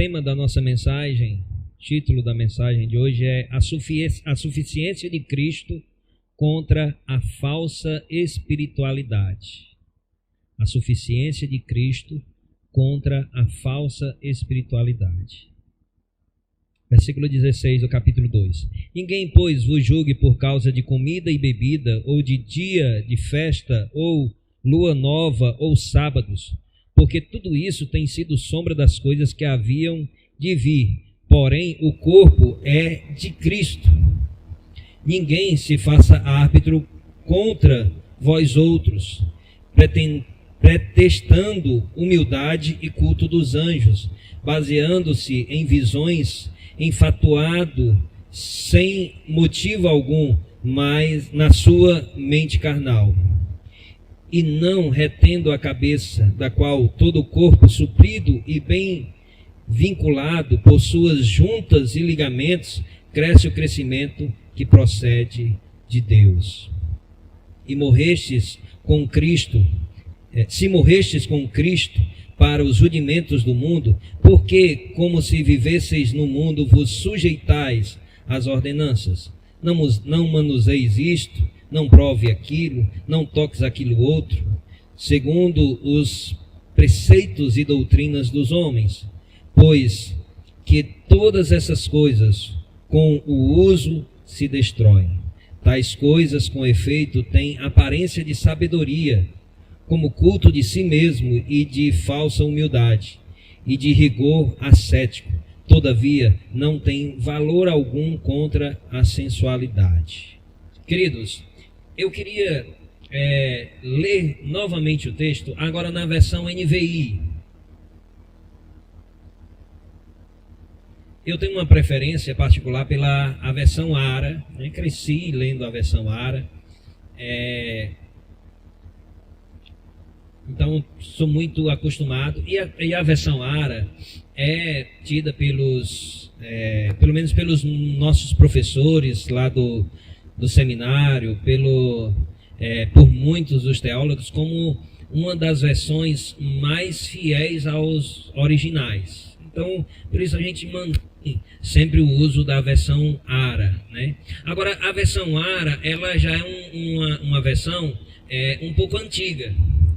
tema da nossa mensagem, título da mensagem de hoje é a suficiência de Cristo contra a falsa espiritualidade. A suficiência de Cristo contra a falsa espiritualidade. Versículo 16 do capítulo 2. Ninguém, pois, vos julgue por causa de comida e bebida, ou de dia de festa, ou lua nova, ou sábados, porque tudo isso tem sido sombra das coisas que haviam de vir, porém o corpo é de Cristo. Ninguém se faça árbitro contra vós outros, pretextando humildade e culto dos anjos, baseando-se em visões, enfatuado, sem motivo algum, mas na sua mente carnal, e não retendo a cabeça, da qual todo o corpo suprido e bem vinculado por suas juntas e ligamentos, cresce o crescimento que procede de Deus. E morrestes com Cristo, se morrestes com Cristo para os rudimentos do mundo, porque, como se vivesseis no mundo, vos sujeitais às ordenanças. Não manuseis isto, não prove aquilo, não toques aquilo outro, segundo os preceitos e doutrinas dos homens, pois que todas essas coisas com o uso se destroem. Tais coisas, com efeito, têm aparência de sabedoria, como culto de si mesmo e de falsa humildade, e de rigor ascético, todavia não tem valor algum contra a sensualidade. Queridos, eu queria ler novamente o texto, agora na versão NVI. Eu tenho uma preferência particular pela a versão ARA, né? Cresci lendo a versão ARA, então sou muito acostumado, e a versão ARA é tida pelo menos pelos nossos professores lá do seminário, por muitos dos teólogos, como uma das versões mais fiéis aos originais. Então, por isso a gente mantém sempre o uso da versão ARA, né? Agora, a versão ARA, ela já é uma versão um pouco antiga.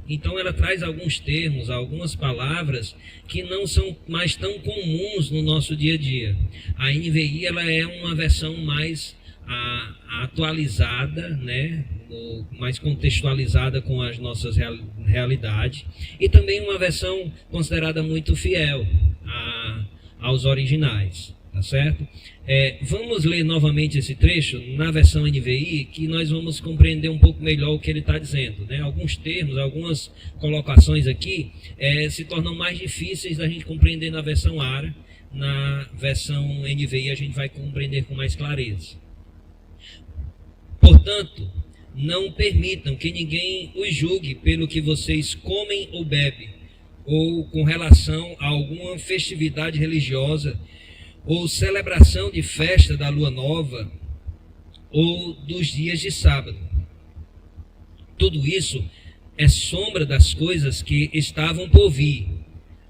Então ela traz alguns termos, algumas palavras que não são mais tão comuns no nosso dia a dia. A NVI, ela é uma versão mais atualizada, né? Mais contextualizada com as nossas realidades, e também uma versão considerada muito fiel aos originais, tá certo? Vamos ler novamente esse trecho na versão NVI, que nós vamos compreender um pouco melhor o que ele está dizendo, né? Alguns termos, algumas colocações aqui se tornam mais difíceis da gente compreender na versão ARA. Na versão NVI a gente vai compreender com mais clareza. Portanto, não permitam que ninguém os julgue pelo que vocês comem ou bebem, ou com relação a alguma festividade religiosa, ou celebração de festa da lua nova, ou dos dias de sábado. Tudo isso é sombra das coisas que estavam por vir.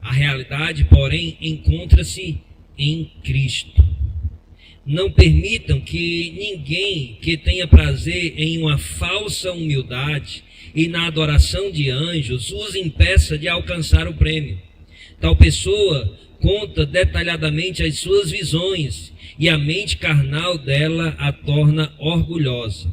A realidade, porém, encontra-se em Cristo. Não permitam que ninguém que tenha prazer em uma falsa humildade e na adoração de anjos os impeça de alcançar o prêmio. Tal pessoa conta detalhadamente as suas visões e a mente carnal dela a torna orgulhosa.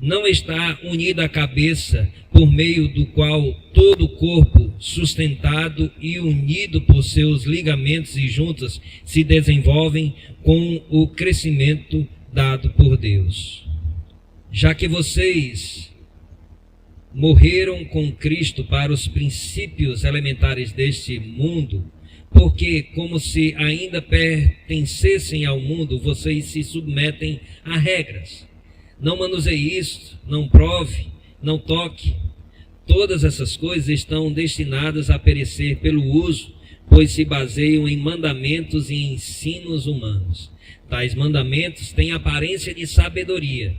Não está unida à cabeça, por meio do qual todo o corpo, sustentado e unido por seus ligamentos e juntas, se desenvolvem com o crescimento dado por Deus. Já que vocês morreram com Cristo para os princípios elementares deste mundo, porque, como se ainda pertencessem ao mundo, vocês se submetem a regras. Não manuseie isto, não prove, não toque. Todas essas coisas estão destinadas a perecer pelo uso, pois se baseiam em mandamentos e ensinos humanos. Tais mandamentos têm aparência de sabedoria,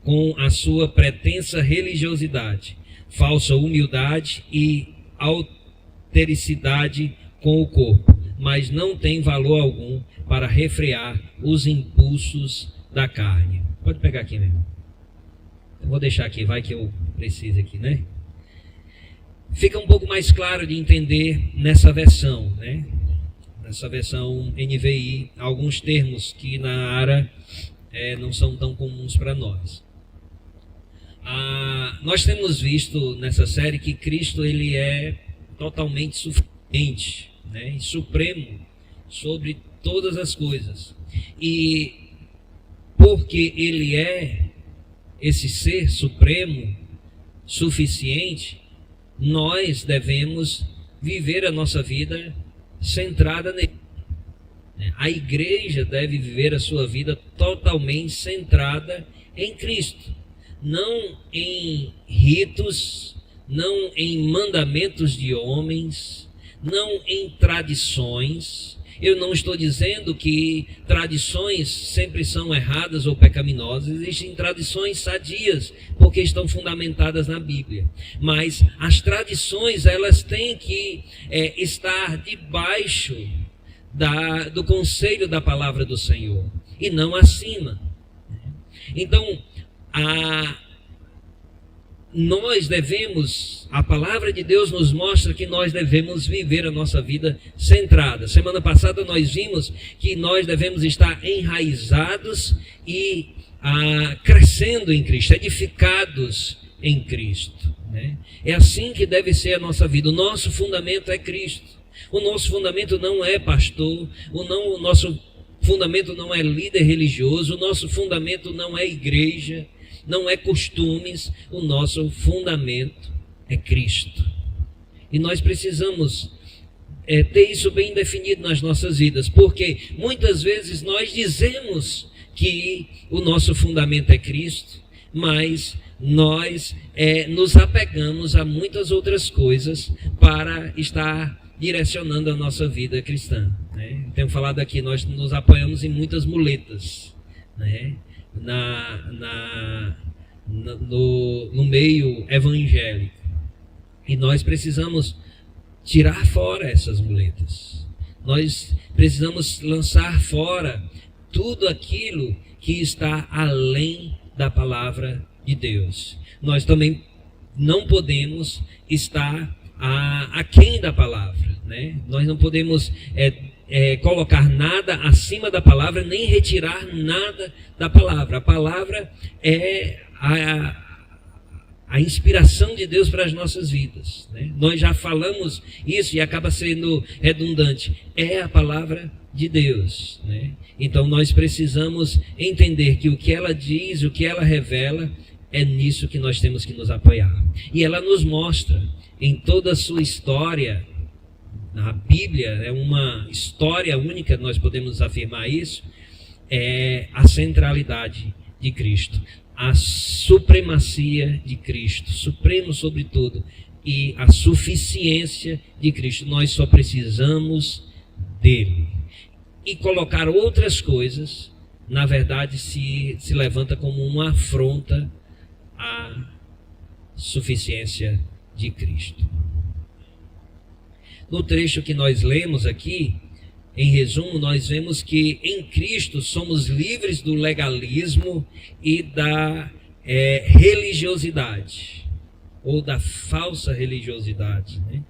com a sua pretensa religiosidade, falsa humildade e altericidade com o corpo. mas não tem valor algum para refrear os impulsos da carne. Pode pegar aqui mesmo. Eu vou deixar aqui, vai que eu preciso aqui, né? Fica um pouco mais claro de entender nessa versão, né? Nessa versão NVI, alguns termos que na área não são tão comuns para nós. Nós temos visto nessa série que Cristo ele é totalmente suficiente, né? E supremo sobre todas as coisas. E porque ele é esse ser supremo, suficiente, nós devemos viver a nossa vida centrada nele. A igreja deve viver a sua vida totalmente centrada em Cristo, não em ritos, não em mandamentos de homens, não em tradições. Eu não estou dizendo que tradições sempre são erradas ou pecaminosas. Existem tradições sadias, porque estão fundamentadas na Bíblia. Mas as tradições, elas têm que estar debaixo do conselho da palavra do Senhor, e não acima. Então, nós devemos, a palavra de Deus nos mostra que nós devemos viver a nossa vida centrada. Semana passada nós vimos que nós devemos estar enraizados e crescendo em Cristo, edificados em Cristo, né? É assim que deve ser a nossa vida. O nosso fundamento é Cristo. O nosso fundamento não é pastor, o nosso fundamento não é líder religioso, o nosso fundamento não é igreja, não é costumes, o nosso fundamento é Cristo. E nós precisamos ter isso bem definido nas nossas vidas, porque muitas vezes nós dizemos que o nosso fundamento é Cristo, mas nós nos apegamos a muitas outras coisas para estar direcionando a nossa vida cristã, né? Tenho falado aqui, nós nos apoiamos em muitas muletas, né? No meio evangélico, e nós precisamos tirar fora essas muletas. Nós precisamos lançar fora tudo aquilo que está além da palavra de Deus. Nós também não podemos estar aquém da palavra, né? Nós não podemos colocar nada acima da palavra, nem retirar nada da palavra. A palavra é a inspiração de Deus para as nossas vidas, né? Nós já falamos isso e acaba sendo redundante. É a palavra de Deus, né? Então nós precisamos entender que o que ela diz, o que ela revela, é nisso que nós temos que nos apoiar. E ela nos mostra em toda a sua história. A Bíblia é uma história única, nós podemos afirmar isso, a centralidade de Cristo, a supremacia de Cristo, supremo sobre tudo, e a suficiência de Cristo. Nós só precisamos dele. E colocar outras coisas, na verdade, se levanta como uma afronta à suficiência de Cristo. No trecho que nós lemos aqui, em resumo, nós vemos que em Cristo somos livres do legalismo e da religiosidade, ou da falsa religiosidade, né?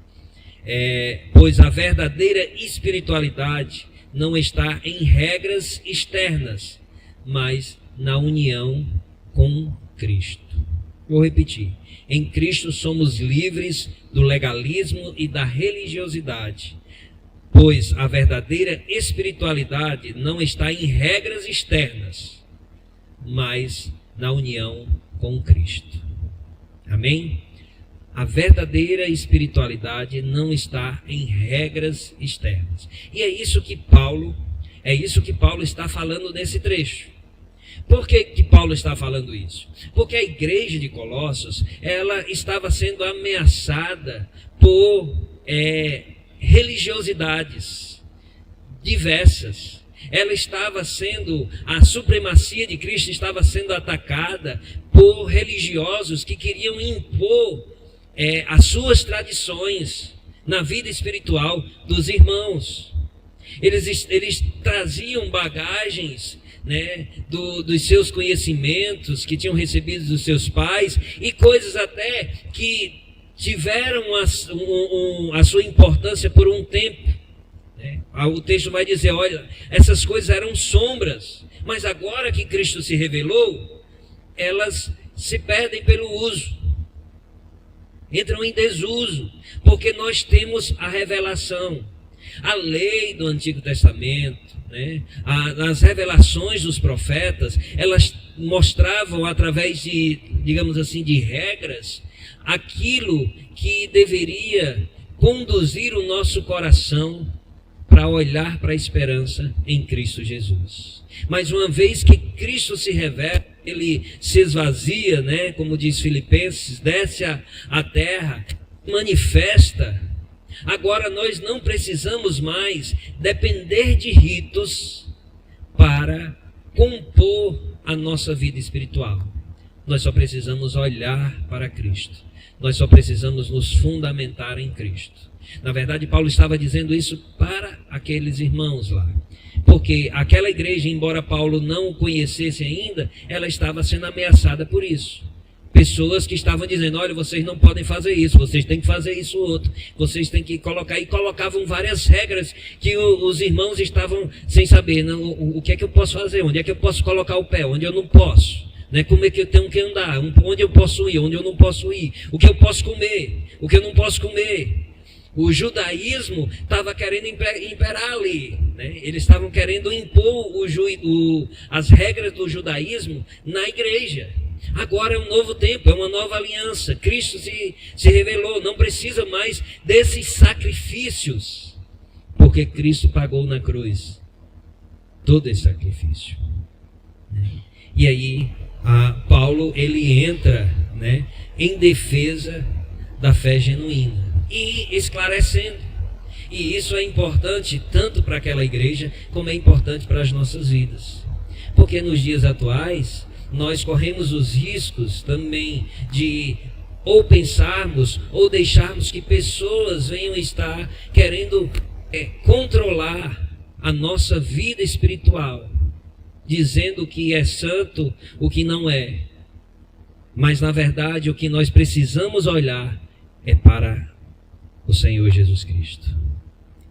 Pois a verdadeira espiritualidade não está em regras externas, mas na união com Cristo. Vou repetir. Em Cristo somos livres do legalismo e da religiosidade, pois a verdadeira espiritualidade não está em regras externas, mas na união com Cristo. Amém? A verdadeira espiritualidade não está em regras externas. E é isso que Paulo está falando nesse trecho. Por que Paulo está falando isso? Porque a igreja de Colossos, ela estava sendo ameaçada por religiosidades diversas. A supremacia de Cristo estava sendo atacada por religiosos que queriam impor as suas tradições na vida espiritual dos irmãos. Eles traziam bagagens, né, dos seus conhecimentos que tinham recebido dos seus pais, e coisas até que tiveram a sua importância por um tempo, né? O texto vai dizer, olha, essas coisas eram sombras, mas agora que Cristo se revelou, elas se perdem pelo uso, entram em desuso, porque nós temos a revelação. A lei do Antigo Testamento, né? As revelações dos profetas, elas mostravam através de, digamos assim, de regras, aquilo que deveria conduzir o nosso coração para olhar para a esperança em Cristo Jesus. Mas uma vez que Cristo se revela, ele se esvazia, né? Como diz Filipenses, desce à terra, manifesta. Agora nós não precisamos mais depender de ritos para compor a nossa vida espiritual. Nós só precisamos olhar para Cristo. Nós só precisamos nos fundamentar em Cristo. Na verdade, Paulo estava dizendo isso para aqueles irmãos lá. Porque aquela igreja, embora Paulo não o conhecesse ainda, ela estava sendo ameaçada por isso. Pessoas que estavam dizendo, olha, vocês não podem fazer isso, vocês têm que fazer isso outro, vocês têm que colocar, e colocavam várias regras que os irmãos estavam sem saber, não, o que é que eu posso fazer, onde é que eu posso colocar o pé, onde eu não posso, né? Como é que eu tenho que andar, onde eu posso ir, onde eu não posso ir, o que eu posso comer, o que eu não posso comer. O judaísmo estava querendo imperar ali, né? Eles estavam querendo impor as regras do judaísmo na igreja. Agora é um novo tempo, é uma nova aliança. Cristo se revelou, não precisa mais desses sacrifícios, porque Cristo pagou na cruz todo esse sacrifício. E aí, Paulo, ele entra, né, em defesa da fé genuína e esclarecendo. E isso é importante tanto para aquela igreja, como é importante para as nossas vidas. Porque nos dias atuais, nós corremos os riscos também de ou pensarmos ou deixarmos que pessoas venham estar querendo controlar a nossa vida espiritual, dizendo o que é santo, o que não é. Mas na verdade o que nós precisamos olhar é para o Senhor Jesus Cristo.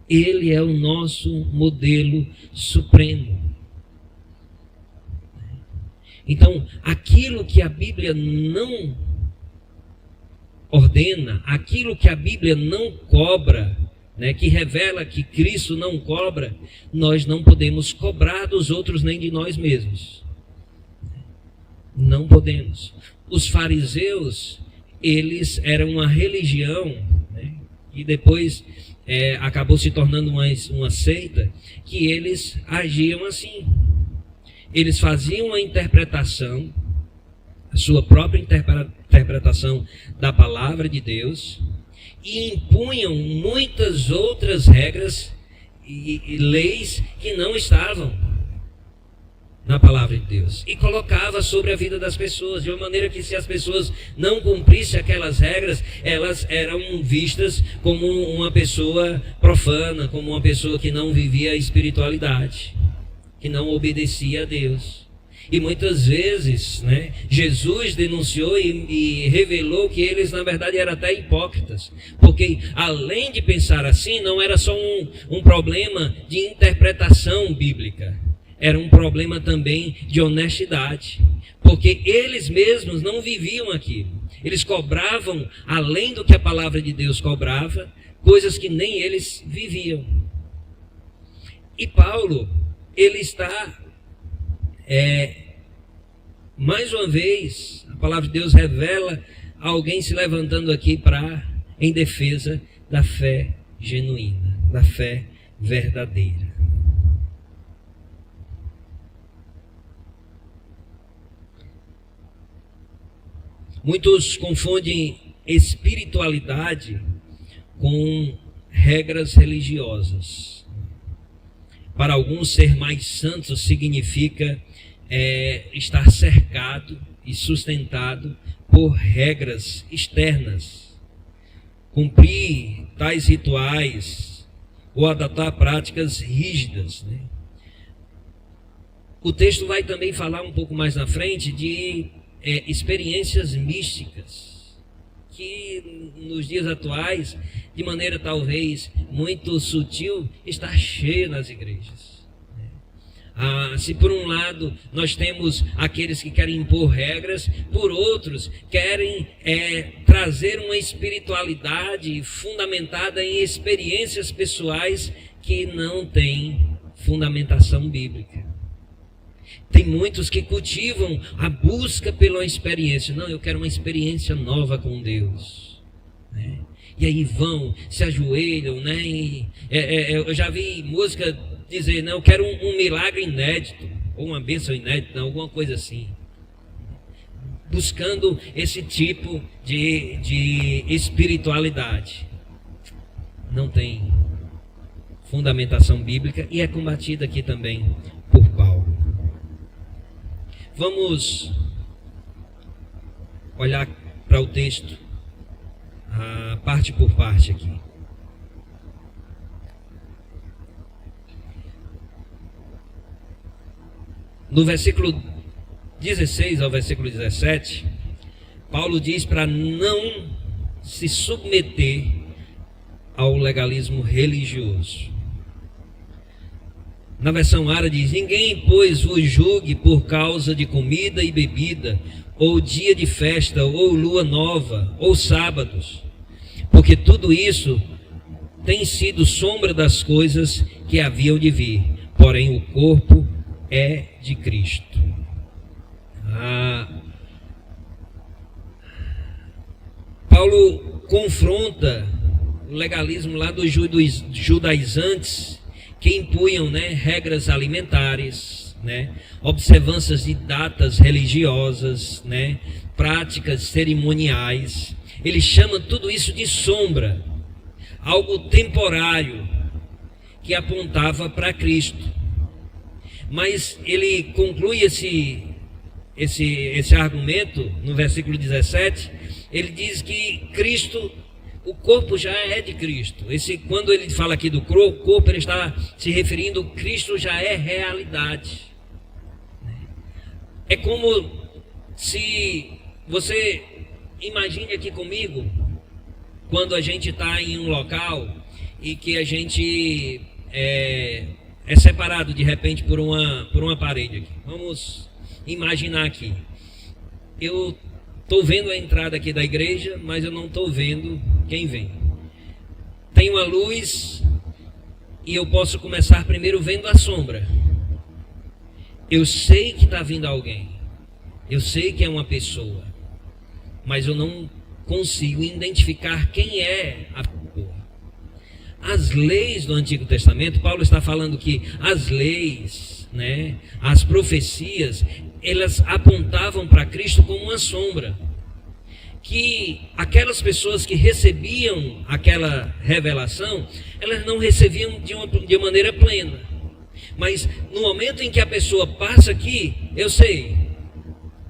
Ele é o nosso modelo supremo. Então, aquilo que a Bíblia não ordena, aquilo que a Bíblia não cobra, né, que revela que Cristo não cobra, nós não podemos cobrar dos outros nem de nós mesmos. Não podemos. Os fariseus, eles eram uma religião, né, e depois acabou se tornando uma seita, que eles agiam assim. Eles faziam a interpretação, a sua própria interpretação da palavra de Deus, e impunham muitas outras regras e leis que não estavam na palavra de Deus, e colocava sobre a vida das pessoas, de uma maneira que, se as pessoas não cumprissem aquelas regras, elas eram vistas como uma pessoa profana, como uma pessoa que não vivia a espiritualidade, que não obedecia a Deus. E muitas vezes, né, Jesus denunciou e revelou que eles na verdade eram até hipócritas, porque além de pensar assim, não era só um problema de interpretação bíblica, era um problema também de honestidade, porque eles mesmos não viviam aquilo. Eles cobravam, além do que a palavra de Deus cobrava, coisas que nem eles viviam. E Paulo, ele está, mais uma vez, a palavra de Deus revela alguém se levantando aqui em defesa da fé genuína, da fé verdadeira. Muitos confundem espiritualidade com regras religiosas. Para alguns, ser mais santo significa estar cercado e sustentado por regras externas, cumprir tais rituais ou adotar práticas rígidas, né? O texto vai também falar um pouco mais na frente de experiências místicas, que nos dias atuais, de maneira talvez muito sutil, está cheia nas igrejas. Se por um lado nós temos aqueles que querem impor regras, por outros querem trazer uma espiritualidade fundamentada em experiências pessoais que não têm fundamentação bíblica. Tem muitos que cultivam a busca pela experiência. Não, eu quero uma experiência nova com Deus, né? E aí vão, se ajoelham, né? Eu já vi música dizer, não, eu quero um milagre inédito, ou uma bênção inédita, alguma coisa assim. Buscando esse tipo de espiritualidade. Não tem fundamentação bíblica e é combatida aqui também por Paulo. Vamos olhar para o texto, parte por parte aqui. No versículo 16 ao versículo 17, Paulo diz para não se submeter ao legalismo religioso. Na versão árabe diz: ninguém, pois, vos julgue por causa de comida e bebida, ou dia de festa, ou lua nova, ou sábados, porque tudo isso tem sido sombra das coisas que haviam de vir, porém o corpo é de Cristo. Paulo confronta o legalismo lá dos judaizantes, que impunham, né, regras alimentares, né, observâncias de datas religiosas, né, práticas cerimoniais. Ele chama tudo isso de sombra, algo temporário que apontava para Cristo. Mas ele conclui esse argumento no versículo 17. Ele diz que Cristo, o corpo já é de Cristo. Quando ele fala aqui do corpo, ele está se referindo, Cristo já é realidade. É como se você imagine aqui comigo, quando a gente está em um local e que a gente é separado de repente por uma parede aqui. Vamos imaginar aqui. Eu estou vendo a entrada aqui da igreja, mas eu não estou vendo quem vem. Tem uma luz e eu posso começar primeiro vendo a sombra. Eu sei que está vindo alguém. Eu sei que é uma pessoa. Mas eu não consigo identificar quem é a pessoa. As leis do Antigo Testamento, Paulo está falando que as leis, né, as profecias, elas apontavam para Cristo como uma sombra. Que aquelas pessoas que recebiam aquela revelação, elas não recebiam de maneira plena. Mas no momento em que a pessoa passa aqui, eu sei,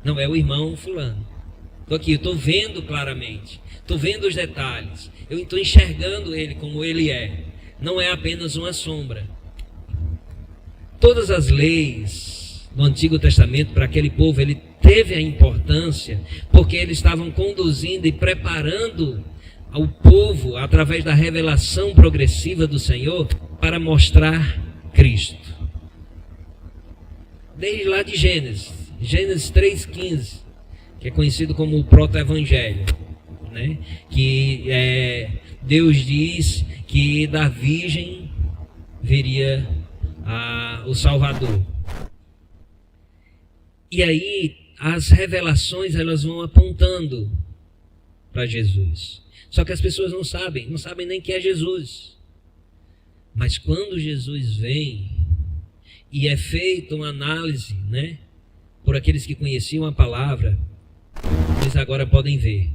não é o irmão fulano. Estou aqui, estou vendo claramente, estou vendo os detalhes, eu estou enxergando ele como ele é. Não é apenas uma sombra. Todas as leis do Antigo Testamento para aquele povo, ele teve a importância, porque eles estavam conduzindo e preparando ao povo, através da revelação progressiva do Senhor, para mostrar Cristo. Desde lá de Gênesis 3,15, que é conhecido como o proto-evangelho, né? Que Deus diz que da virgem viria o Salvador. E aí as revelações, elas vão apontando para Jesus. Só que as pessoas não sabem nem quem é Jesus. Mas quando Jesus vem e é feita uma análise, né, por aqueles que conheciam a palavra, eles agora podem ver: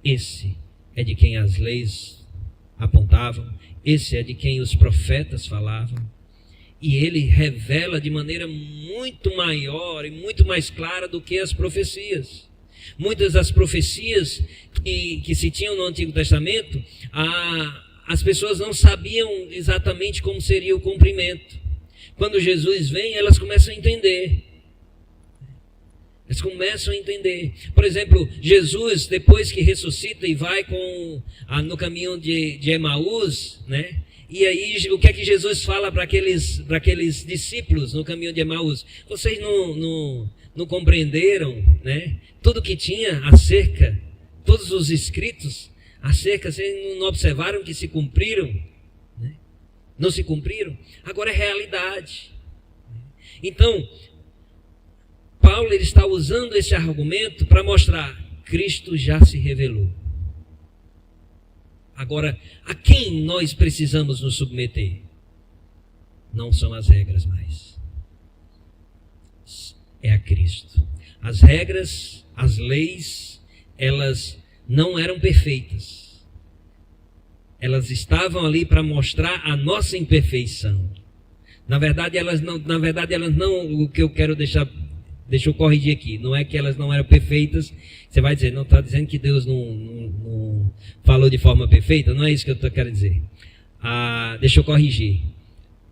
esse é de quem as leis apontavam, esse é de quem os profetas falavam. E ele revela de maneira muito maior e muito mais clara do que as profecias. Muitas das profecias que se tinham no Antigo Testamento, as pessoas não sabiam exatamente como seria o cumprimento. Quando Jesus vem, elas começam a entender. Eles começam a entender. Por exemplo, Jesus, depois que ressuscita e vai no caminho de Emaús, né? E aí, o que é que Jesus fala para aqueles discípulos no caminho de Emaús? Vocês não compreenderam, né? Tudo que tinha acerca, todos os escritos acerca, vocês não observaram que se cumpriram? Né? Não se cumpriram? Agora é realidade. Então, Paulo ele está usando esse argumento para mostrar Cristo já se revelou. Agora, a quem nós precisamos nos submeter? Não são as regras mais. É a Cristo. As regras, as leis, elas não eram perfeitas. Elas estavam ali para mostrar a nossa imperfeição. Na verdade, elas não, o que eu quero deixa eu corrigir aqui, não é que elas não eram perfeitas. Você vai dizer, não está dizendo que Deus não falou de forma perfeita? Não é isso que eu quero dizer. Deixa eu corrigir.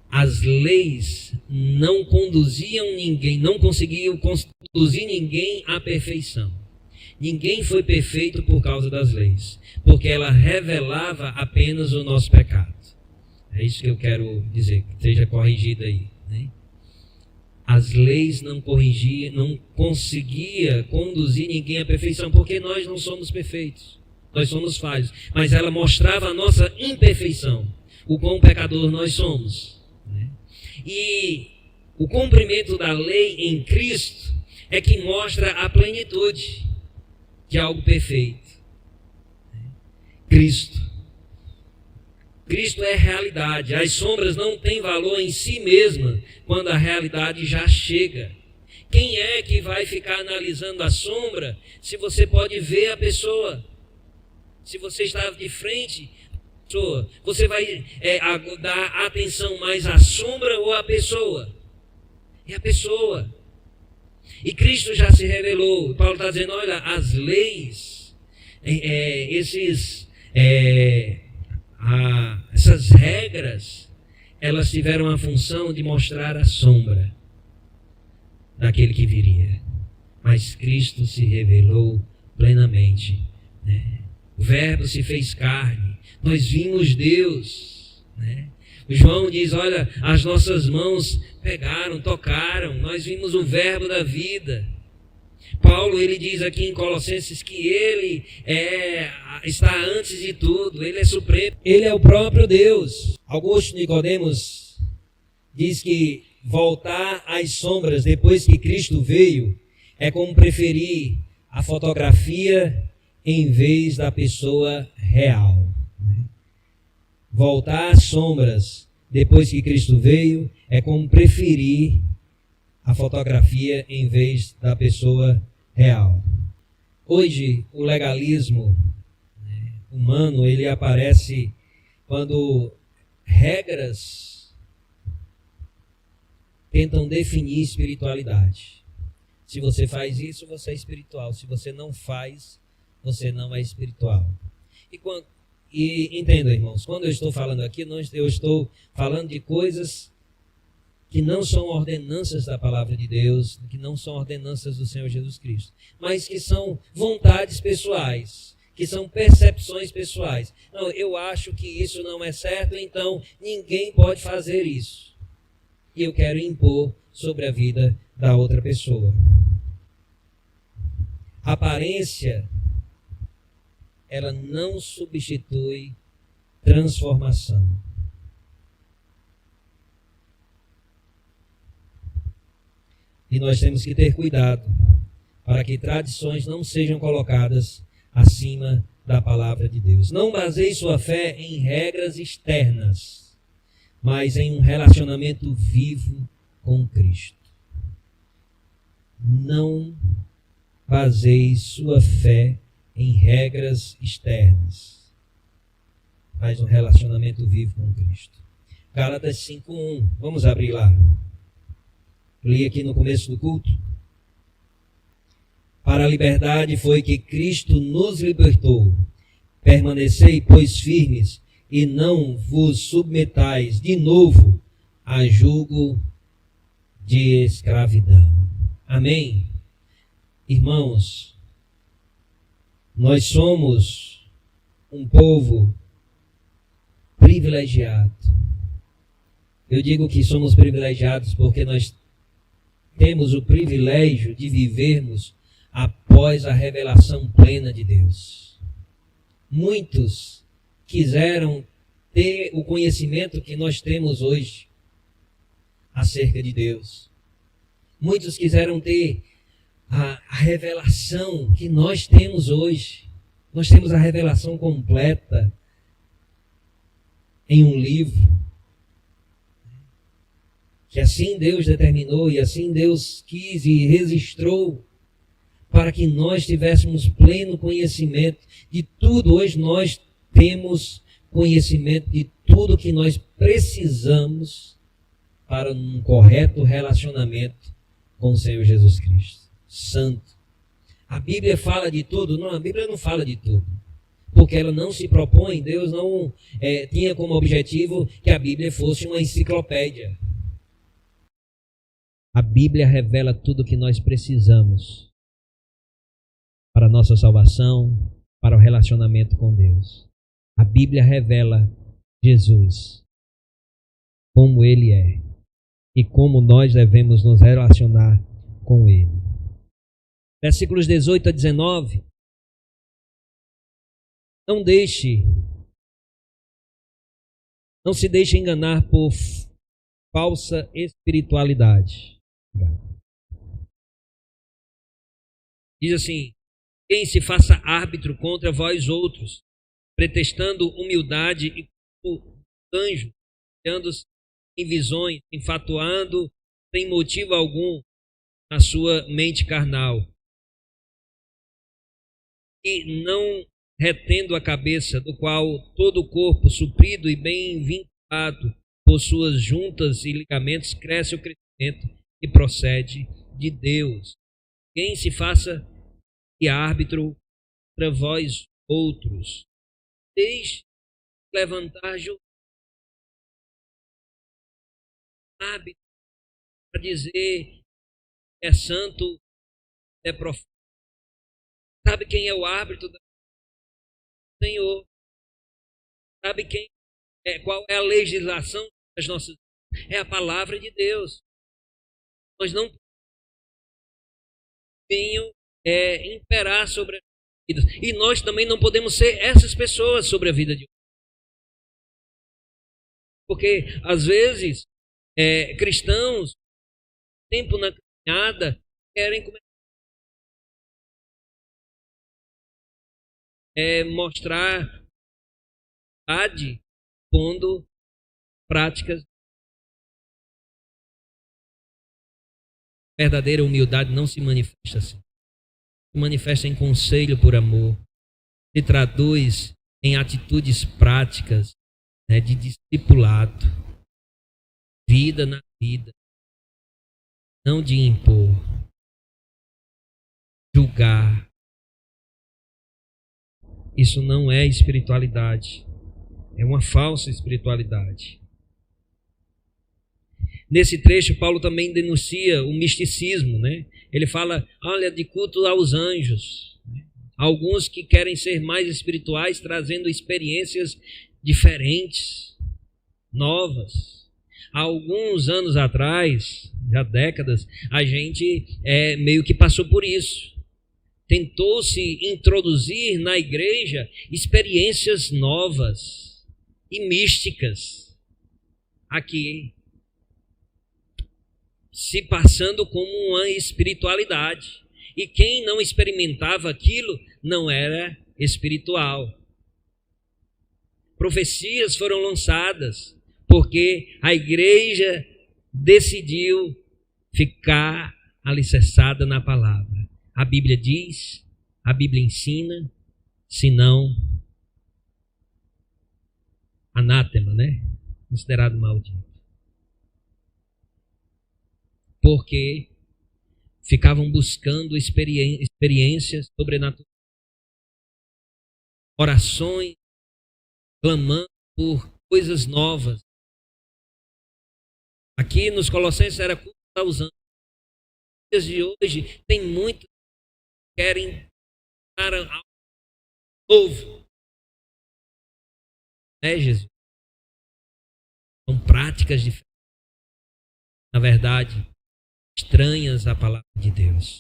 As leis não conduziam ninguém, não conseguiam conduzir ninguém à perfeição. Ninguém foi perfeito por causa das leis, porque ela revelava apenas o nosso pecado. É isso que eu quero dizer, que seja corrigido aí, né? As leis não conseguia conduzir ninguém à perfeição, porque nós não somos perfeitos, nós somos falhos, mas ela mostrava a nossa imperfeição, o quão pecador nós somos, né? E o cumprimento da lei em Cristo é que mostra a plenitude de algo perfeito. Cristo é realidade. As sombras não têm valor em si mesma quando a realidade já chega. Quem é que vai ficar analisando a sombra se você pode ver a pessoa? Se você está de frente, você vai dar atenção mais à sombra ou à pessoa? É a pessoa. E Cristo já se revelou. Paulo está dizendo, olha, as leis, essas regras, elas tiveram a função de mostrar a sombra daquele que viria. Mas Cristo se revelou plenamente, né? O Verbo se fez carne. Nós vimos Deus, né? O João diz, olha, as nossas mãos pegaram, tocaram, nós vimos o Verbo da vida. Paulo, ele diz aqui em Colossenses que ele está antes de tudo, ele é supremo, ele é o próprio Deus. Augusto Nicodemos diz que voltar às sombras depois que Cristo veio é como preferir a fotografia em vez da pessoa real. Voltar às sombras depois que Cristo veio é como preferir a fotografia em vez da pessoa real. Hoje, o legalismo humano, ele aparece quando regras tentam definir espiritualidade. Se você faz isso, você é espiritual. Se você não faz, você não é espiritual. E entendam, irmãos, quando eu estou falando aqui, eu estou falando de coisas que não são ordenanças da palavra de Deus, que não são ordenanças do Senhor Jesus Cristo, mas que são vontades pessoais, que são percepções pessoais. Não, eu acho que isso não é certo, então ninguém pode fazer isso. E eu quero impor sobre a vida da outra pessoa. A aparência, ela não substitui transformação. E nós temos que ter cuidado para que tradições não sejam colocadas acima da palavra de Deus. Não baseie sua fé em regras externas, mas em um relacionamento vivo com Cristo. Não baseie sua fé em regras externas, mas um relacionamento vivo com Cristo. Gálatas 5:1, vamos abrir lá. Li aqui no começo do culto. Para a liberdade foi que Cristo nos libertou. Permanecei, pois, firmes e não vos submetais de novo a jugo de escravidão. Amém? Irmãos, nós somos um povo privilegiado. Eu digo que somos privilegiados porque nós temos o privilégio de vivermos após a revelação plena de Deus. Muitos quiseram ter o conhecimento que nós temos hoje acerca de Deus. Muitos quiseram ter a revelação que nós temos hoje. Nós temos a revelação completa em um livro. Que assim Deus determinou e assim Deus quis e registrou para que nós tivéssemos pleno conhecimento de tudo. Hoje nós temos conhecimento de tudo que nós precisamos para um correto relacionamento com o Senhor Jesus Cristo. Santo. A Bíblia fala de tudo? Não, a Bíblia não fala de tudo. Porque ela não se propõe, Deus não tinha como objetivo que a Bíblia fosse uma enciclopédia. A Bíblia revela tudo o que nós precisamos para a nossa salvação, para o relacionamento com Deus. A Bíblia revela Jesus, como Ele é e como nós devemos nos relacionar com Ele. Versículos 18 a 19. Não se deixe enganar por falsa espiritualidade. Diz assim: quem se faça árbitro contra vós outros, pretextando humildade e anjo, andando em visões, enfatuando sem motivo algum na sua mente carnal, e não retendo a cabeça, do qual todo o corpo, suprido e bem vinculado por suas juntas e ligamentos, cresce o crescimento que procede de Deus. Quem se faça de árbitro contra vós outros, deixe levantar juízo. Árbitro para dizer que é santo, é profeta. Sabe quem é o árbitro do Senhor? Sabe qual é a legislação das nossas vidas? É a palavra de Deus. Nós não podemos imperar sobre as vidas. E nós também não podemos ser essas pessoas sobre a vida de outros. Porque, às vezes, cristãos, tempo na caminhada, querem mostrar verdade, pondo práticas. Verdadeira humildade não se manifesta assim. Se manifesta em conselho por amor. Se traduz em atitudes práticas, de discipulado. Vida na vida. Não de impor. Julgar. Isso não é espiritualidade. É uma falsa espiritualidade. Nesse trecho, Paulo também denuncia o misticismo, Ele fala, olha, de culto aos anjos. Alguns que querem ser mais espirituais, trazendo experiências diferentes, novas. Há alguns anos atrás, já décadas, a gente meio que passou por isso. Tentou-se introduzir na igreja experiências novas e místicas. Aqui, se passando como uma espiritualidade. E quem não experimentava aquilo não era espiritual. Profecias foram lançadas porque a igreja decidiu ficar alicerçada na palavra. A Bíblia diz, a Bíblia ensina, senão anátema, considerado maldito. Porque ficavam buscando experiências sobrenaturais, orações, clamando por coisas novas. Aqui nos Colossenses era culto aos anjos. Nos dias de hoje, tem muitos que querem para algo novo. Jesus? São práticas diferentes. Na verdade, estranhas à palavra de Deus.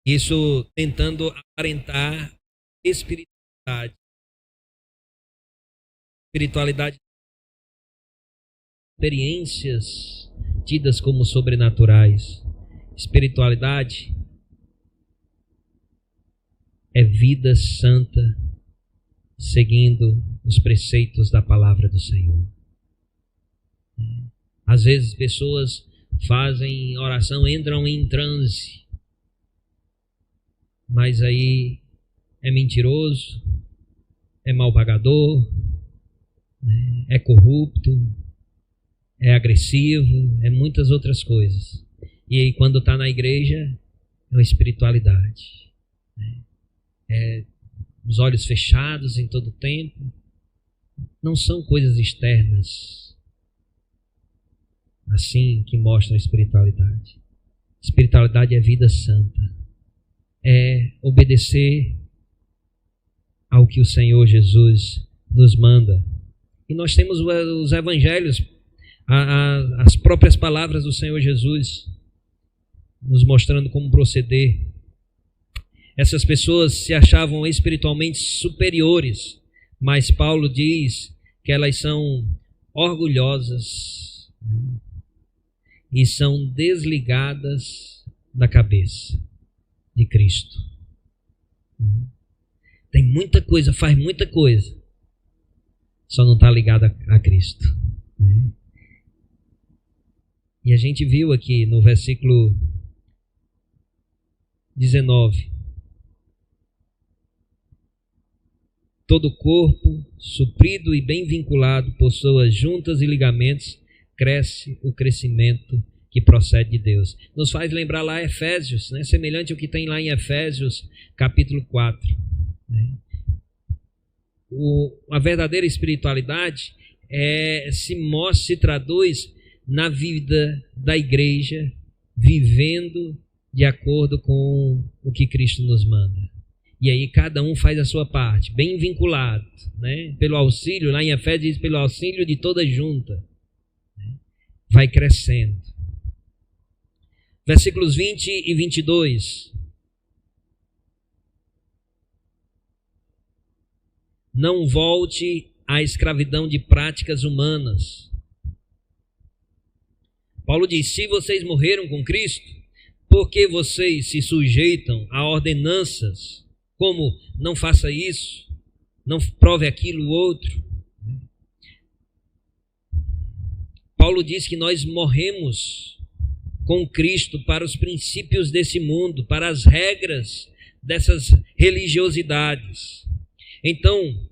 Isso tentando aparentar espiritualidade. Espiritualidade, experiências tidas como sobrenaturais. Espiritualidade é vida santa, seguindo os preceitos da palavra do Senhor. Às vezes pessoas fazem oração, entram em transe, mas aí é mentiroso, é mal pagador, é corrupto, é agressivo, é muitas outras coisas. E aí quando está na igreja, é uma espiritualidade. É os olhos fechados em todo o tempo. Não são coisas externas assim que mostram a espiritualidade. Espiritualidade é vida santa. É obedecer ao que o Senhor Jesus nos manda. E nós temos os evangelhos, as próprias palavras do Senhor Jesus nos mostrando como proceder. Essas pessoas se achavam espiritualmente superiores, mas Paulo diz que elas são orgulhosas e são desligadas da cabeça de Cristo. Tem muita coisa, faz muita coisa, só não está ligada a Cristo. E a gente viu aqui no versículo 19: todo o corpo, suprido e bem vinculado por suas juntas e ligamentos, cresce o crescimento que procede de Deus. Nos faz lembrar lá Efésios, semelhante ao que tem lá em Efésios capítulo 4. A verdadeira espiritualidade se traduz na vida da igreja, vivendo de acordo com o que Cristo nos manda. E aí cada um faz a sua parte, bem vinculado, pelo auxílio, lá em Efésios diz, pelo auxílio de toda junta, vai crescendo. Versículos 20 e 22. Não volte à escravidão de práticas humanas. Paulo diz, se vocês morreram com Cristo, por que vocês se sujeitam a ordenanças como não faça isso, não prove aquilo outro? Paulo diz que nós morremos com Cristo para os princípios desse mundo, para as regras dessas religiosidades. Então,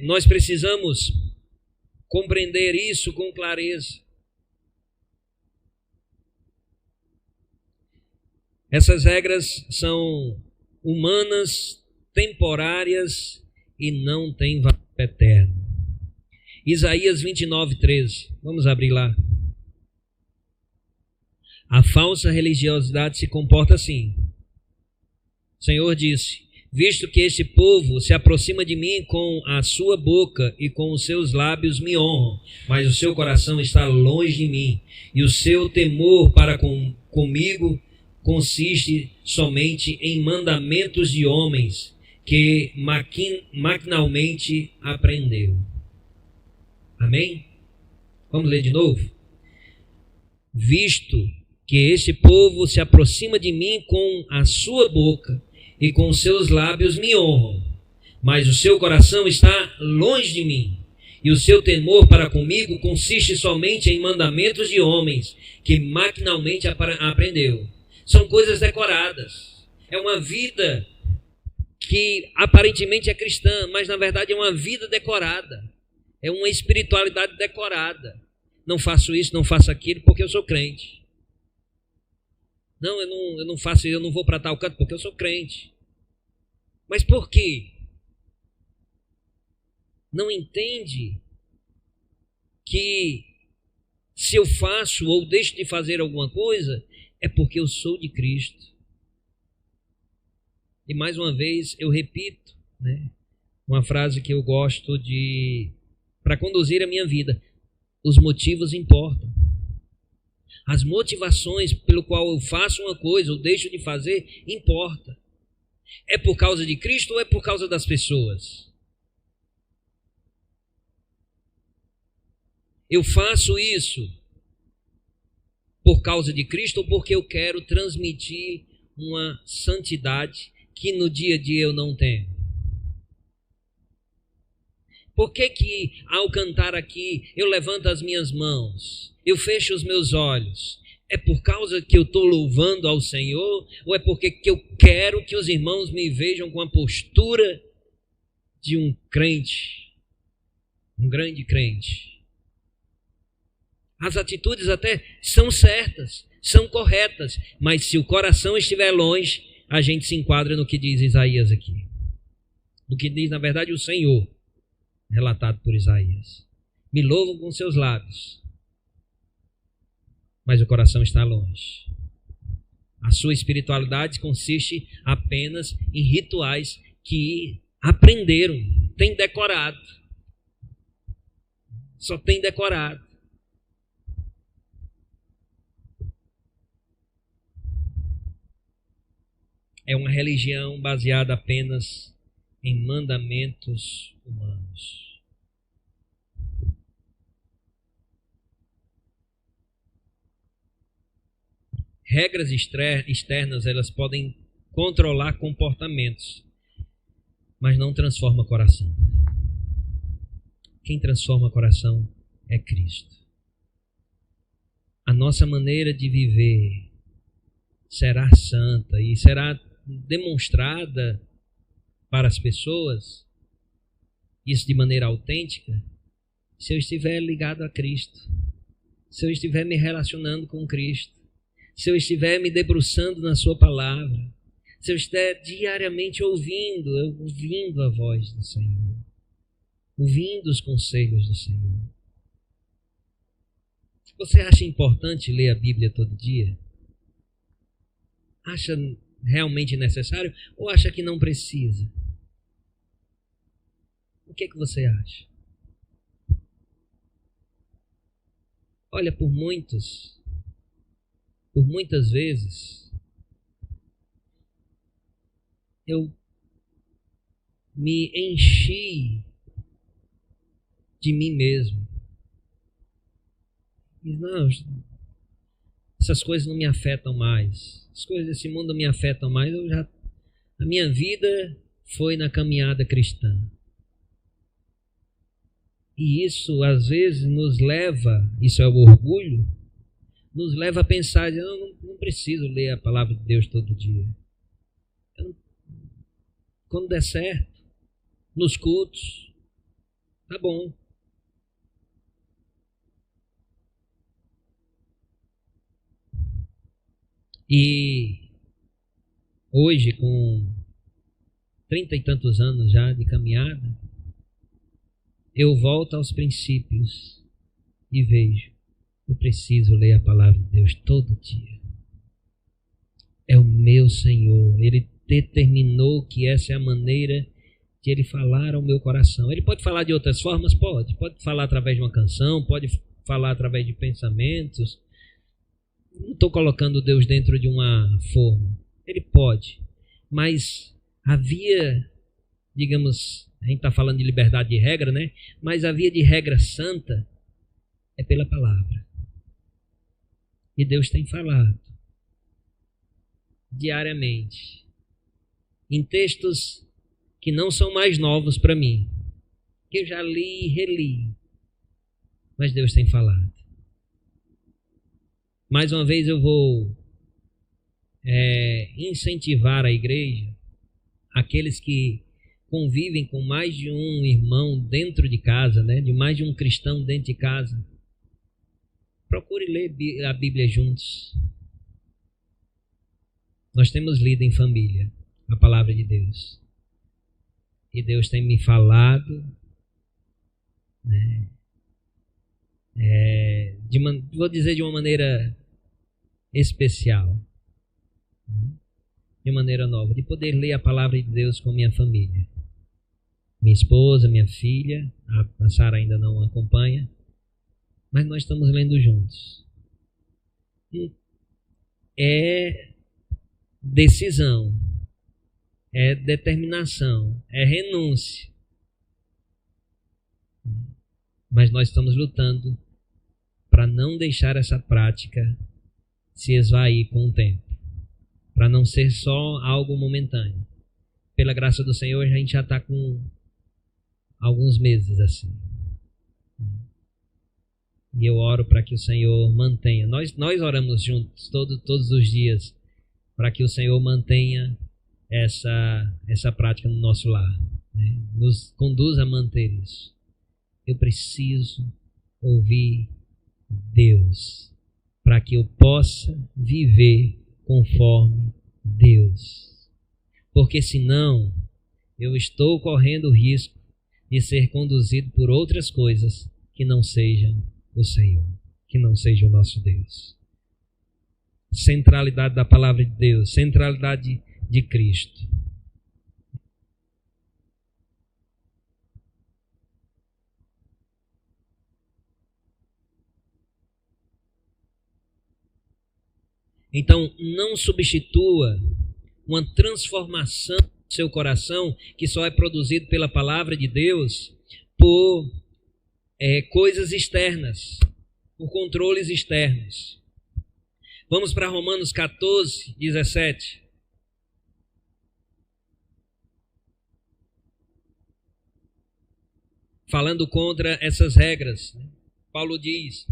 nós precisamos compreender isso com clareza. Essas regras são humanas, temporárias e não têm valor eterno. Isaías 29:13. Vamos abrir lá. A falsa religiosidade se comporta assim. O Senhor disse, visto que este povo se aproxima de mim com a sua boca e com os seus lábios me honram, mas o seu coração está longe de mim, e o seu temor para comigo consiste somente em mandamentos de homens que maquinalmente aprendeu. Amém? Vamos ler de novo? Visto que este povo se aproxima de mim com a sua boca e com os seus lábios me honram, mas o seu coração está longe de mim, e o seu temor para comigo consiste somente em mandamentos de homens que maquinalmente aprendeu. São coisas decoradas. É uma vida que aparentemente é cristã, mas na verdade é uma vida decorada. É uma espiritualidade decorada. Não faço isso, não faço aquilo porque eu sou crente. Não, eu não faço, eu não vou para tal canto porque eu sou crente. Mas por quê? não entende que se eu faço ou deixo de fazer alguma coisa, é porque eu sou de Cristo. E mais uma vez eu repito, né, uma frase que eu gosto de, para conduzir a minha vida: os motivos importam. As motivações pelo qual eu faço uma coisa ou deixo de fazer importa. É por causa de Cristo ou é por causa das pessoas? Eu faço isso por causa de Cristo ou porque eu quero transmitir uma santidade que no dia a dia eu não tenho? Por que ao cantar aqui eu levanto as minhas mãos, eu fecho os meus olhos? É por causa que eu estou louvando ao Senhor? Ou é porque que eu quero que os irmãos me vejam com a postura de um crente, um grande crente? As atitudes até são certas, são corretas, mas se o coração estiver longe, a gente se enquadra no que diz Isaías aqui. No que diz, na verdade, o Senhor, relatado por Isaías. Me louvam com seus lábios, mas o coração está longe. A sua espiritualidade consiste apenas em rituais que aprenderam, têm decorado. Só tem decorado. É uma religião baseada apenas em mandamentos humanos. Regras externas, elas podem controlar comportamentos, mas não transforma coração. Quem transforma coração é Cristo. A nossa maneira de viver será santa e será demonstrada para as pessoas, isso de maneira autêntica, se eu estiver ligado a Cristo, se eu estiver me relacionando com Cristo, se eu estiver me debruçando na sua palavra, se eu estiver diariamente ouvindo a voz do Senhor, ouvindo os conselhos do Senhor. Você acha importante ler a Bíblia todo dia? Acha realmente necessário ou acha que não precisa? O que é que você acha? Olha, por muitas vezes, eu me enchi de mim mesmo. E não, essas coisas não me afetam mais. As coisas desse mundo não me afetam mais. A minha vida foi na caminhada cristã. E isso às vezes nos leva, isso é o orgulho, nos leva a pensar, não preciso ler a palavra de Deus todo dia. Quando der certo, nos cultos, tá bom. E hoje, com 30 e tantos anos já de caminhada, eu volto aos princípios e vejo, eu preciso ler a palavra de Deus todo dia. É o meu Senhor, Ele determinou que essa é a maneira de Ele falar ao meu coração. Ele pode falar de outras formas? Pode falar através de uma canção, pode falar através de pensamentos. Não estou colocando Deus dentro de uma forma. Ele pode. Mas havia, digamos, a gente está falando de liberdade de regra, né? Mas a via de regra santa é pela palavra. E Deus tem falado diariamente em textos que não são mais novos para mim, que eu já li e reli. Mas Deus tem falado. Mais uma vez eu vou incentivar a igreja, aqueles que convivem com mais de um irmão dentro de casa, né? De mais de um cristão dentro de casa. Procure ler a Bíblia juntos. Nós temos lido em família a palavra de Deus. E Deus tem me falado né? Vou dizer de uma maneira especial, de maneira nova, de poder ler a palavra de Deus com minha família. Minha esposa, minha filha, a Sara ainda não acompanha, mas nós estamos lendo juntos. É decisão, é determinação, é renúncia. Mas nós estamos lutando para não deixar essa prática se esvair com o tempo, para não ser só algo momentâneo. Pela graça do Senhor, a gente já está com alguns meses assim. E eu oro para que o Senhor mantenha. Nós oramos juntos todos os dias para que o Senhor mantenha essa prática no nosso lar, né? Nos conduza a manter isso. Eu preciso ouvir Deus para que eu possa viver conforme Deus. Porque senão eu estou correndo o risco de ser conduzido por outras coisas que não sejam o Senhor, que não seja o nosso Deus. Centralidade da palavra de Deus, centralidade de Cristo. Então, não substitua uma transformação do seu coração, que só é produzido pela palavra de Deus, por coisas externas, por controles externos. Vamos para Romanos 14, 17. Falando contra essas regras, Paulo diz: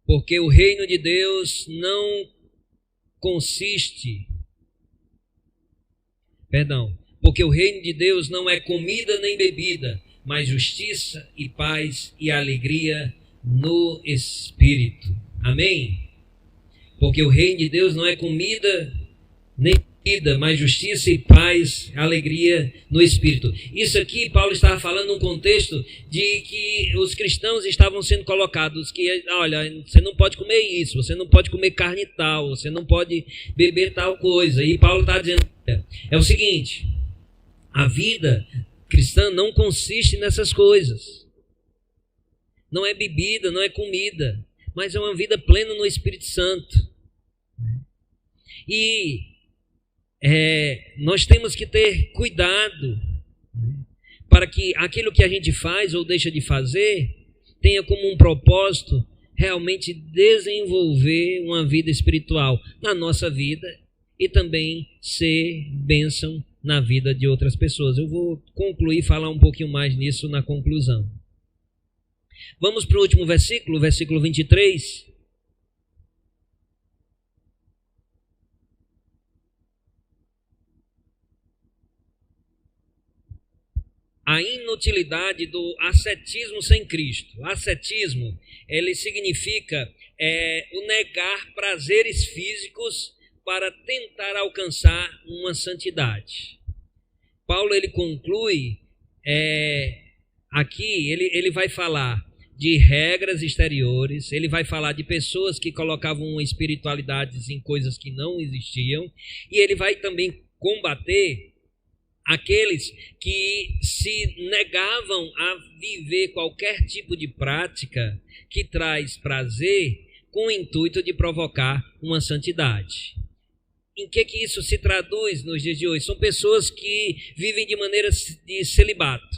porque o reino de Deus não consiste, porque o reino de Deus não é comida nem bebida, mas justiça e paz e alegria no Espírito. Amém? Porque o reino de Deus não é comida nem bebida, mas justiça e paz, alegria no Espírito. Isso aqui Paulo estava falando num contexto de que os cristãos estavam sendo colocados que, olha, você não pode comer isso, você não pode comer carne tal, você não pode beber tal coisa. E Paulo está dizendo, é o seguinte, a vida cristã não consiste nessas coisas. Não é bebida, não é comida, mas é uma vida plena no Espírito Santo. E nós temos que ter cuidado para que aquilo que a gente faz ou deixa de fazer tenha como um propósito realmente desenvolver uma vida espiritual na nossa vida e também ser bênção na vida de outras pessoas. Eu vou concluir e falar um pouquinho mais nisso na conclusão. Vamos para o último versículo, versículo 23. A inutilidade do ascetismo sem Cristo. Ascetismo, ele significa o negar prazeres físicos para tentar alcançar uma santidade. Paulo, ele conclui aqui, ele vai falar de regras exteriores, ele vai falar de pessoas que colocavam espiritualidades em coisas que não existiam, e ele vai também combater aqueles que se negavam a viver qualquer tipo de prática que traz prazer com o intuito de provocar uma santidade. Em que isso se traduz nos dias de hoje? São pessoas que vivem de maneira de celibato,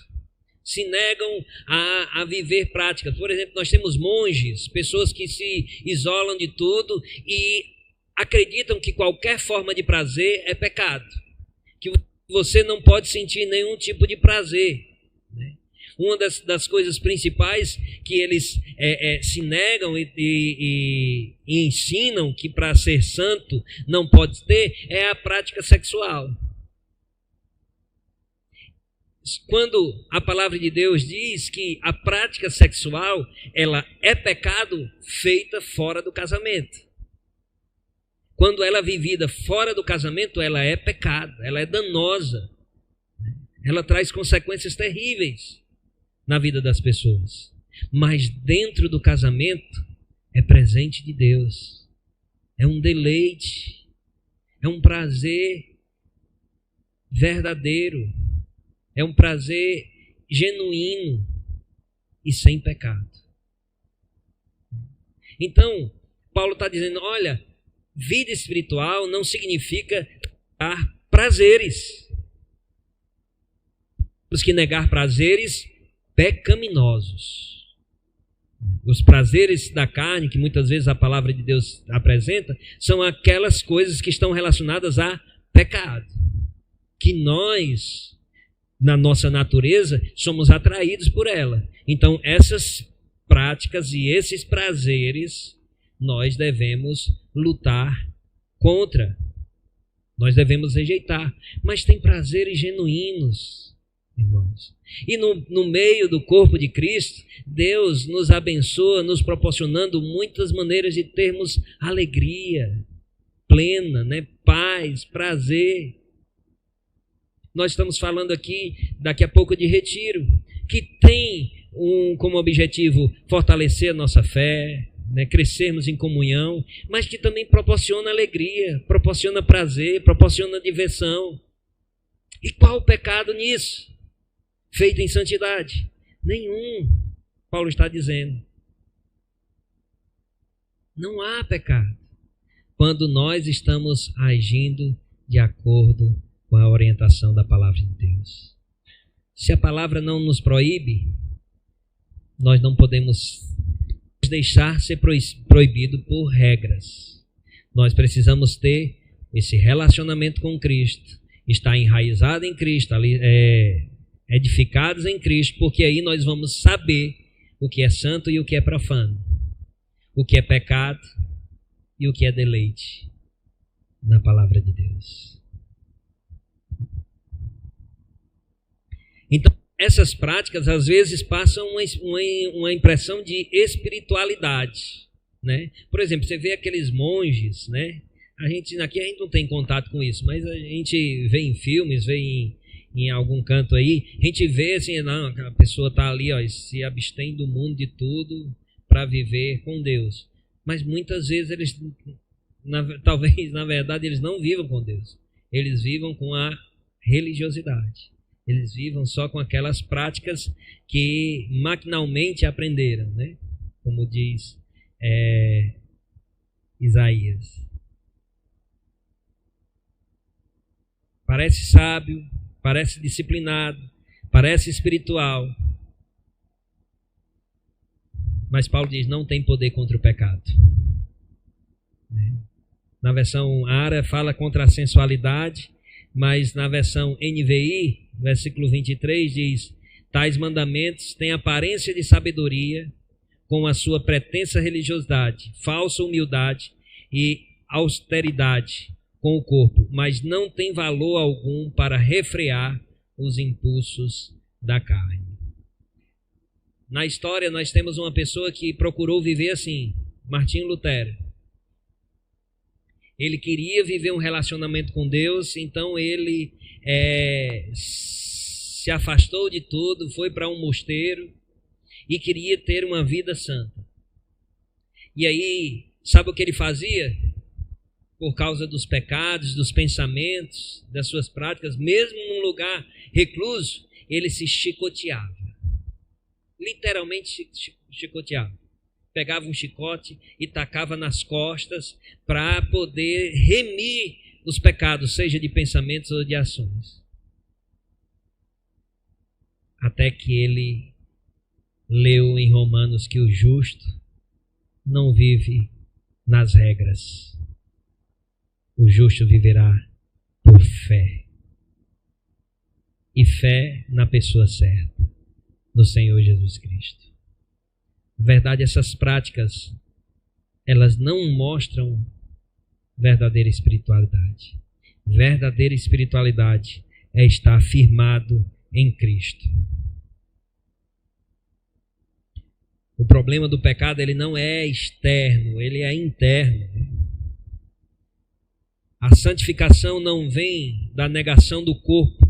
se negam a viver práticas. Por exemplo, nós temos monges, pessoas que se isolam de tudo e acreditam que qualquer forma de prazer é pecado, que você não pode sentir nenhum tipo de prazer, né? Uma das coisas principais que eles se negam e ensinam que para ser santo não pode ter é a prática sexual. Quando a palavra de Deus diz que a prática sexual ela é pecado feita fora do casamento. Quando ela é vivida fora do casamento, ela é pecado, ela é danosa ela traz consequências terríveis na vida das pessoas. Mas dentro do casamento é presente de Deus. É um deleite, é um prazer verdadeiro, é um prazer genuíno e sem pecado. Então, Paulo está dizendo, olha, vida espiritual não significa dar prazeres. Os que negar prazeres pecaminosos. Os prazeres da carne, que muitas vezes a palavra de Deus apresenta, são aquelas coisas que estão relacionadas a pecado. Que nós, na nossa natureza, somos atraídos por ela. Então, essas práticas e esses prazeres, nós devemos lutar contra. Nós devemos rejeitar. Mas tem prazeres genuínos, irmãos. E no meio do corpo de Cristo, Deus nos abençoa, nos proporcionando muitas maneiras de termos alegria plena, né? Paz, prazer. Nós estamos falando aqui, daqui a pouco, de retiro, que tem como objetivo fortalecer a nossa fé, né? Crescermos em comunhão, mas que também proporciona alegria, proporciona prazer, proporciona diversão. E qual o pecado nisso? Feito em santidade? Nenhum, Paulo está dizendo. Não há pecado quando nós estamos agindo de acordo com a orientação da palavra de Deus. Se a palavra não nos proíbe, nós não podemos deixar ser proibido por regras. Nós precisamos ter esse relacionamento com Cristo, estar enraizado em Cristo, edificados em Cristo, porque aí nós vamos saber o que é santo e o que é profano, o que é pecado e o que é deleite na palavra de Deus. Então, essas práticas às vezes passam uma impressão de espiritualidade, né? Por exemplo, você vê aqueles monges, né? Aqui a gente não tem contato com isso, mas a gente vê em filmes, vê em algum canto aí, a gente vê assim, não, a pessoa está ali, ó, se abstém do mundo de tudo para viver com Deus. Mas muitas vezes eles, talvez na verdade, eles não vivam com Deus. Eles vivam com a religiosidade. Eles vivam só com aquelas práticas que maquinalmente aprenderam, né? Como diz Isaías. Parece sábio, parece disciplinado, parece espiritual. Mas Paulo diz, não tem poder contra o pecado. Na versão Ara fala contra a sensualidade, mas na versão NVI, versículo 23, diz, tais mandamentos têm aparência de sabedoria, com a sua pretensa religiosidade, falsa humildade e austeridade com o corpo, mas não tem valor algum para refrear os impulsos da carne. Na história nós temos uma pessoa que procurou viver assim, Martinho Lutero. Ele queria viver um relacionamento com Deus, então ele se afastou de tudo, foi para um mosteiro e queria ter uma vida santa. E aí, sabe o que ele fazia? Por causa dos pecados, dos pensamentos, das suas práticas, mesmo num lugar recluso, ele se chicoteava. Literalmente chicoteava. Pegava um chicote e tacava nas costas para poder remir os pecados, seja de pensamentos ou de ações. Até que ele leu em Romanos que o justo não vive nas regras. O justo viverá por fé. E fé na pessoa certa, no Senhor Jesus Cristo. Na verdade, essas práticas, elas não mostram verdadeira espiritualidade. Verdadeira espiritualidade é estar firmado em Cristo. O problema do pecado, ele não é externo, ele é interno. A santificação não vem da negação do corpo,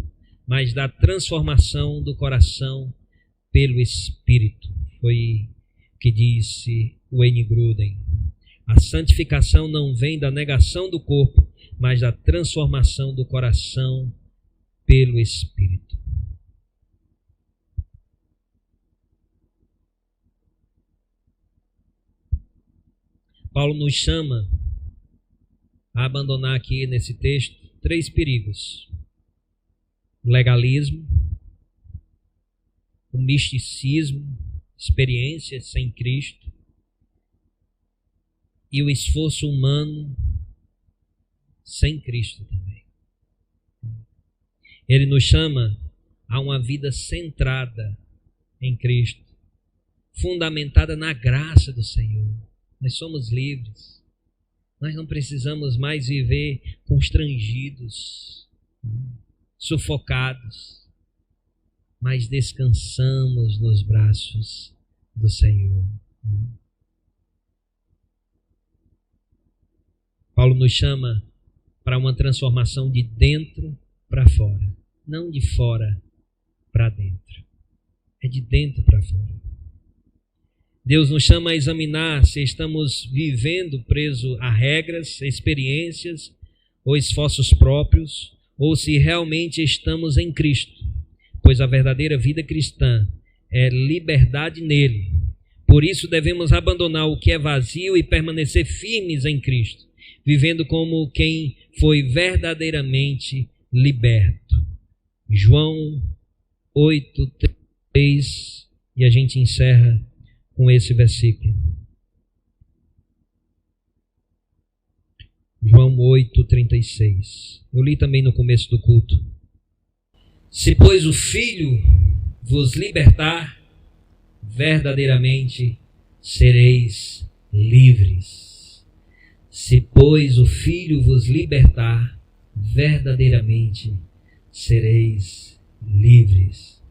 mas da transformação do coração pelo Espírito. Foi o que disse Wayne Grudem. A santificação não vem da negação do corpo, mas da transformação do coração pelo Espírito. Paulo nos chama a abandonar aqui nesse texto 3 perigos: o legalismo, o misticismo, experiência sem Cristo, e o esforço humano sem Cristo também. Ele nos chama a uma vida centrada em Cristo, fundamentada na graça do Senhor. Nós somos livres. Nós não precisamos mais viver constrangidos, sufocados, mas descansamos nos braços do Senhor. Paulo nos chama para uma transformação de dentro para fora, não de fora para dentro. É de dentro para fora. Deus nos chama a examinar se estamos vivendo preso a regras, experiências ou esforços próprios, ou se realmente estamos em Cristo, pois a verdadeira vida cristã é liberdade nele. Por isso devemos abandonar o que é vazio e permanecer firmes em Cristo, vivendo como quem foi verdadeiramente liberto. João 8:3, e a gente encerra com esse versículo. João 8:36. Eu li também no começo do culto. Se, pois, o Filho vos libertar, verdadeiramente sereis livres. Se, pois, o Filho vos libertar, verdadeiramente sereis livres.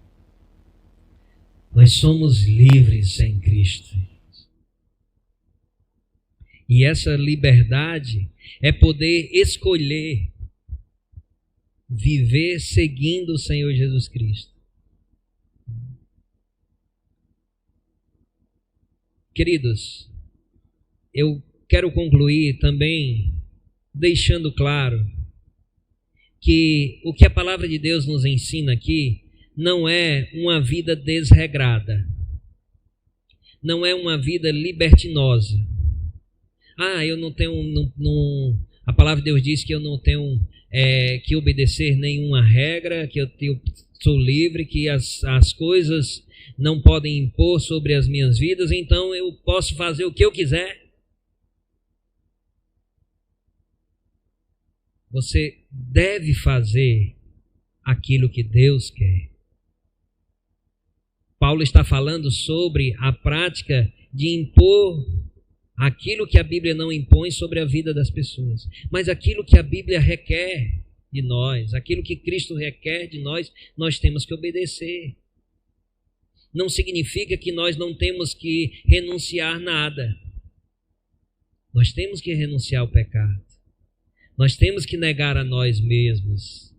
Nós somos livres em Cristo. E essa liberdade é poder escolher viver seguindo o Senhor Jesus Cristo. Queridos, eu quero concluir também deixando claro que o que a palavra de Deus nos ensina aqui não é uma vida desregrada, não é uma vida libertinosa. Eu não tenho, a palavra de Deus diz que eu não tenho que obedecer nenhuma regra, que eu sou livre, que as coisas não podem impor sobre as minhas vidas, então eu posso fazer o que eu quiser. Você deve fazer aquilo que Deus quer. Paulo está falando sobre a prática de impor aquilo que a Bíblia não impõe sobre a vida das pessoas, mas aquilo que a Bíblia requer de nós, aquilo que Cristo requer de nós, nós temos que obedecer. Não significa que nós não temos que renunciar nada. Nós temos que renunciar ao pecado. Nós temos que negar a nós mesmos,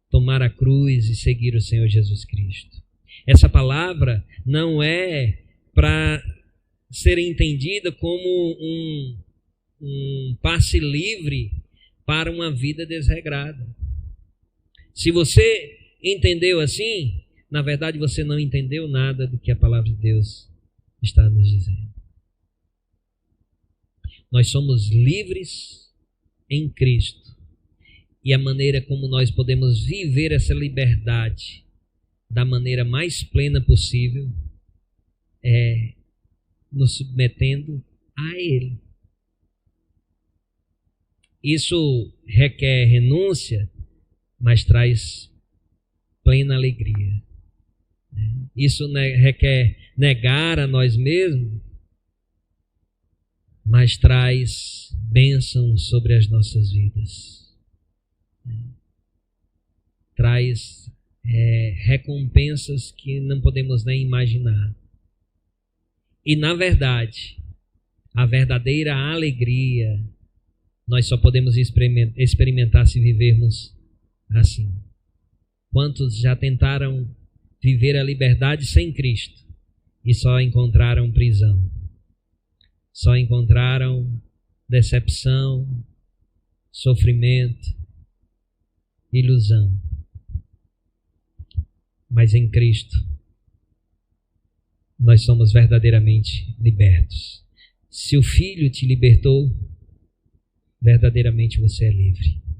tomar a cruz e seguir o Senhor Jesus Cristo. Essa palavra não é para ser entendida como um passe livre para uma vida desregrada. Se você entendeu assim, na verdade você não entendeu nada do que a palavra de Deus está nos dizendo. Nós somos livres em Cristo, e a maneira como nós podemos viver essa liberdade da maneira mais plena possível é nos submetendo a Ele. Isso requer renúncia, mas traz plena alegria. Isso requer negar a nós mesmos, mas traz bênção sobre as nossas vidas. Traz recompensas que não podemos nem imaginar. E na verdade, a verdadeira alegria nós só podemos experimentar se vivermos assim. Quantos já tentaram viver a liberdade sem Cristo e só encontraram prisão, só encontraram decepção, sofrimento, ilusão. Mas em Cristo nós somos verdadeiramente libertos. Se o Filho te libertou, verdadeiramente você é livre.